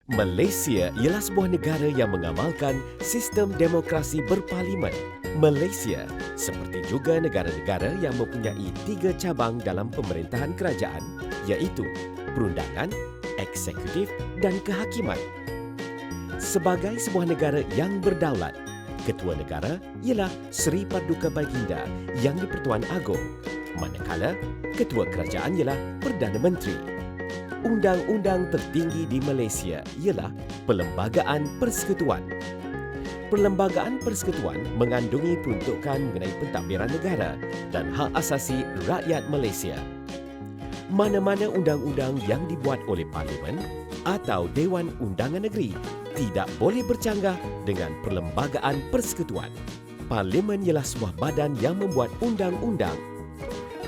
Malaysia ialah sebuah negara yang mengamalkan sistem demokrasi berparlimen. Malaysia, seperti juga negara-negara yang mempunyai 3 cabang dalam pemerintahan kerajaan, iaitu perundangan, eksekutif dan kehakiman. Sebagai sebuah negara yang berdaulat, Ketua Negara ialah Seri Paduka Baginda Yang di-Pertuan Agong, manakala Ketua Kerajaan ialah Perdana Menteri. Undang-undang tertinggi di Malaysia ialah Perlembagaan Persekutuan. Perlembagaan Persekutuan mengandungi peruntukan mengenai pentadbiran negara dan hak asasi rakyat Malaysia. Mana-mana undang-undang yang dibuat oleh Parlimen atau Dewan Undangan Negeri tidak boleh bercanggah dengan Perlembagaan Persekutuan. Parlimen ialah sebuah badan yang membuat undang-undang.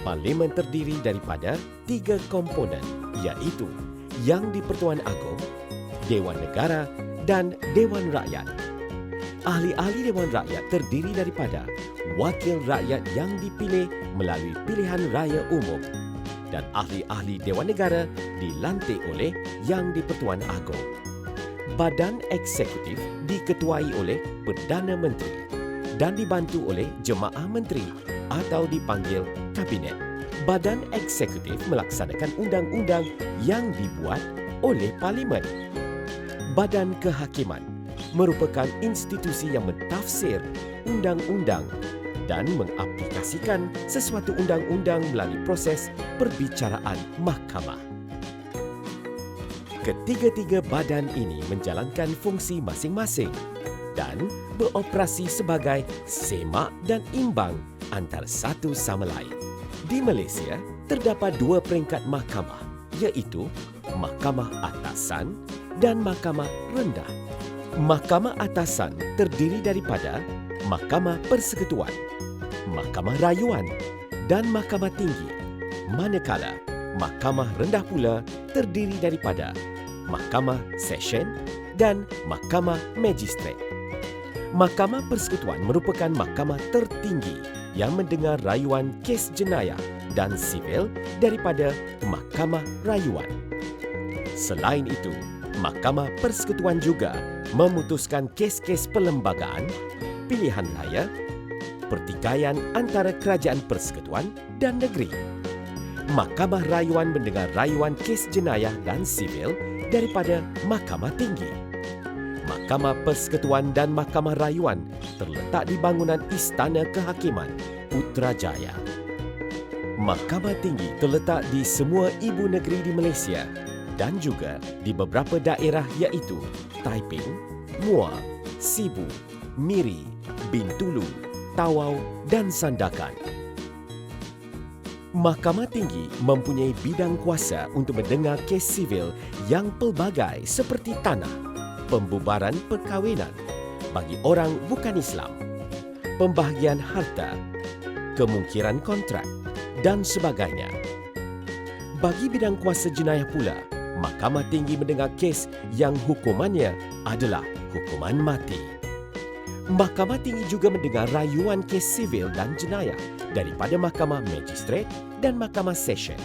Parlimen terdiri daripada 3 komponen, iaitu Yang di-Pertuan Agong, Dewan Negara dan Dewan Rakyat. Ahli-ahli Dewan Rakyat terdiri daripada wakil rakyat yang dipilih melalui pilihan raya umum dan ahli-ahli Dewan Negara dilantik oleh Yang di-Pertuan Agong. Badan eksekutif diketuai oleh Perdana Menteri dan dibantu oleh Jemaah Menteri atau dipanggil Kabinet. Badan eksekutif melaksanakan undang-undang yang dibuat oleh Parlimen. Badan kehakiman merupakan institusi yang mentafsir undang-undang dan mengaplikasikan sesuatu undang-undang melalui proses perbicaraan mahkamah. Ketiga-tiga badan ini menjalankan fungsi masing-masing dan beroperasi sebagai semak dan imbang antara satu sama lain. Di Malaysia, terdapat 2 peringkat mahkamah, iaitu Mahkamah Atasan dan Mahkamah Rendah. Mahkamah Atasan terdiri daripada Mahkamah Persekutuan, Mahkamah Rayuan dan Mahkamah Tinggi, manakala Mahkamah Rendah pula terdiri daripada Mahkamah Session dan Mahkamah Magistrate. Mahkamah Persekutuan merupakan mahkamah tertinggi yang mendengar rayuan kes jenayah dan sivil daripada Mahkamah Rayuan. Selain itu, Mahkamah Persekutuan juga memutuskan kes-kes perlembagaan, pilihan raya, pertikaian antara kerajaan persekutuan dan negeri. Mahkamah Rayuan mendengar rayuan kes jenayah dan sivil daripada Mahkamah Tinggi. Mahkamah Persekutuan dan Mahkamah Rayuan terletak di bangunan Istana Kehakiman, Putrajaya. Mahkamah Tinggi terletak di semua ibu negeri di Malaysia dan juga di beberapa daerah iaitu Taiping, Muar, Sibu, Miri, Bintulu, Tawau dan Sandakan. Mahkamah Tinggi mempunyai bidang kuasa untuk mendengar kes sivil yang pelbagai seperti tanah, pembubaran perkahwinan bagi orang bukan Islam, pembahagian harta, kemungkiran kontrak dan sebagainya. Bagi bidang kuasa jenayah pula, Mahkamah Tinggi mendengar kes yang hukumannya adalah hukuman mati. Mahkamah Tinggi juga mendengar rayuan kes sivil dan jenayah daripada Mahkamah Magistrate dan Mahkamah Session.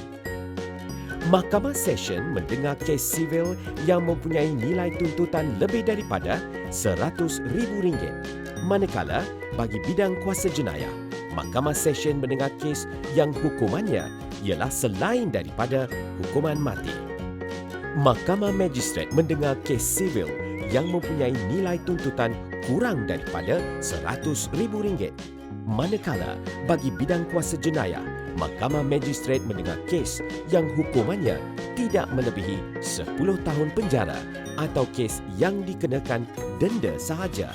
Mahkamah Session mendengar kes sivil yang mempunyai nilai tuntutan lebih daripada RM100,000. Manakala bagi bidang kuasa jenayah, Mahkamah Session mendengar kes yang hukumannya ialah selain daripada hukuman mati. Mahkamah Magistrate mendengar kes sivil yang mempunyai nilai tuntutan kurang daripada RM100,000. Manakala bagi bidang kuasa jenayah, Mahkamah Magistrate mendengar kes yang hukumannya tidak melebihi 10 tahun penjara atau kes yang dikenakan denda sahaja.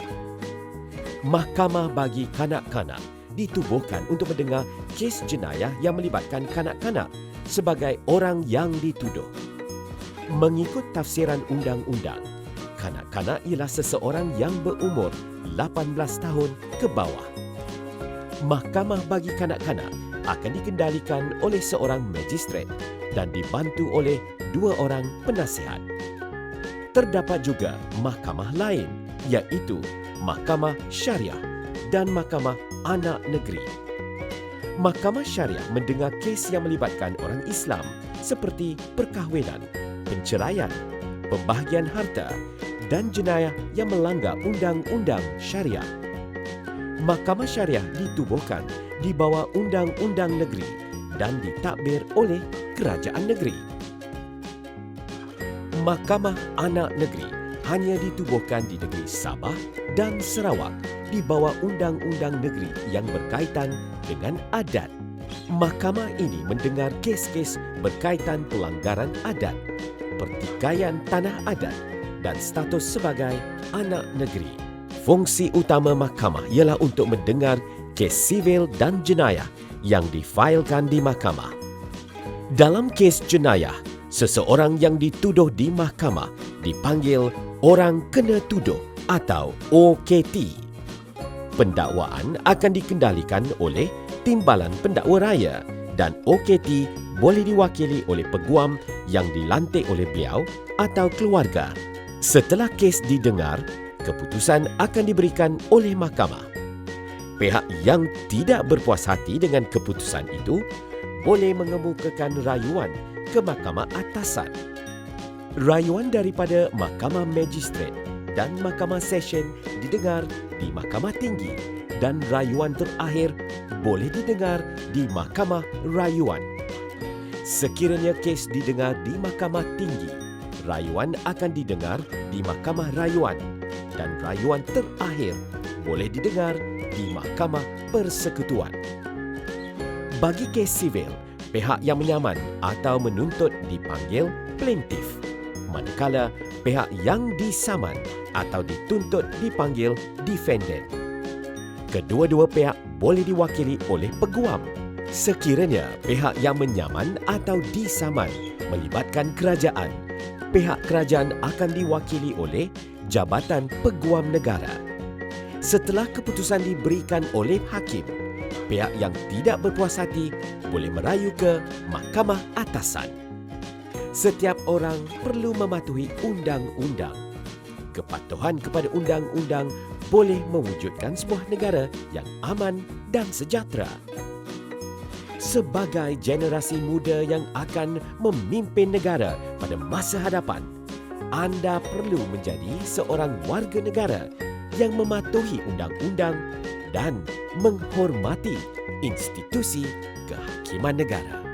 Mahkamah bagi kanak-kanak ditubuhkan untuk mendengar kes jenayah yang melibatkan kanak-kanak sebagai orang yang dituduh. Mengikut tafsiran undang-undang, kanak-kanak ialah seseorang yang berumur 18 tahun ke bawah. Mahkamah bagi kanak-kanak akan dikendalikan oleh seorang magistrat dan dibantu oleh 2 orang penasihat. Terdapat juga mahkamah lain, iaitu Mahkamah Syariah dan Mahkamah Anak Negeri. Mahkamah Syariah mendengar kes yang melibatkan orang Islam seperti perkahwinan, penceraian, pembahagian harta dan jenayah yang melanggar undang-undang syariah. Mahkamah Syariah ditubuhkan di bawah undang-undang negeri dan ditadbir oleh kerajaan negeri. Mahkamah Anak Negeri hanya ditubuhkan di negeri Sabah dan Sarawak di bawah undang-undang negeri yang berkaitan dengan adat. Mahkamah ini mendengar kes-kes berkaitan pelanggaran adat, pertikaian tanah adat dan status sebagai anak negeri. Fungsi utama mahkamah ialah untuk mendengar kes sivil dan jenayah yang difailkan di mahkamah. Dalam kes jenayah, seseorang yang dituduh di mahkamah dipanggil orang kena tuduh atau OKT. Pendakwaan akan dikendalikan oleh Timbalan Pendakwa Raya dan OKT boleh diwakili oleh peguam yang dilantik oleh beliau atau keluarga. Setelah kes didengar, keputusan akan diberikan oleh mahkamah. Pihak yang tidak berpuas hati dengan keputusan itu boleh mengemukakan rayuan ke mahkamah atasan. Rayuan daripada mahkamah magistrat dan mahkamah session didengar di mahkamah tinggi dan rayuan terakhir boleh didengar di mahkamah rayuan. Sekiranya kes didengar di mahkamah tinggi, rayuan akan didengar di mahkamah rayuan dan rayuan terakhir boleh didengar di mahkamah persekutuan. Bagi kes sivil, pihak yang menyaman atau menuntut dipanggil plaintiff, manakala pihak yang disaman atau dituntut dipanggil defendant. Kedua-dua pihak boleh diwakili oleh peguam. Sekiranya pihak yang menyaman atau disaman melibatkan kerajaan, pihak kerajaan akan diwakili oleh Jabatan Peguam Negara. Setelah keputusan diberikan oleh hakim, pihak yang tidak berpuas hati boleh merayu ke mahkamah atasan. Setiap orang perlu mematuhi undang-undang. Kepatuhan kepada undang-undang boleh mewujudkan sebuah negara yang aman dan sejahtera. Sebagai generasi muda yang akan memimpin negara pada masa hadapan, anda perlu menjadi seorang warga negara yang mematuhi undang-undang dan menghormati institusi kehakiman negara.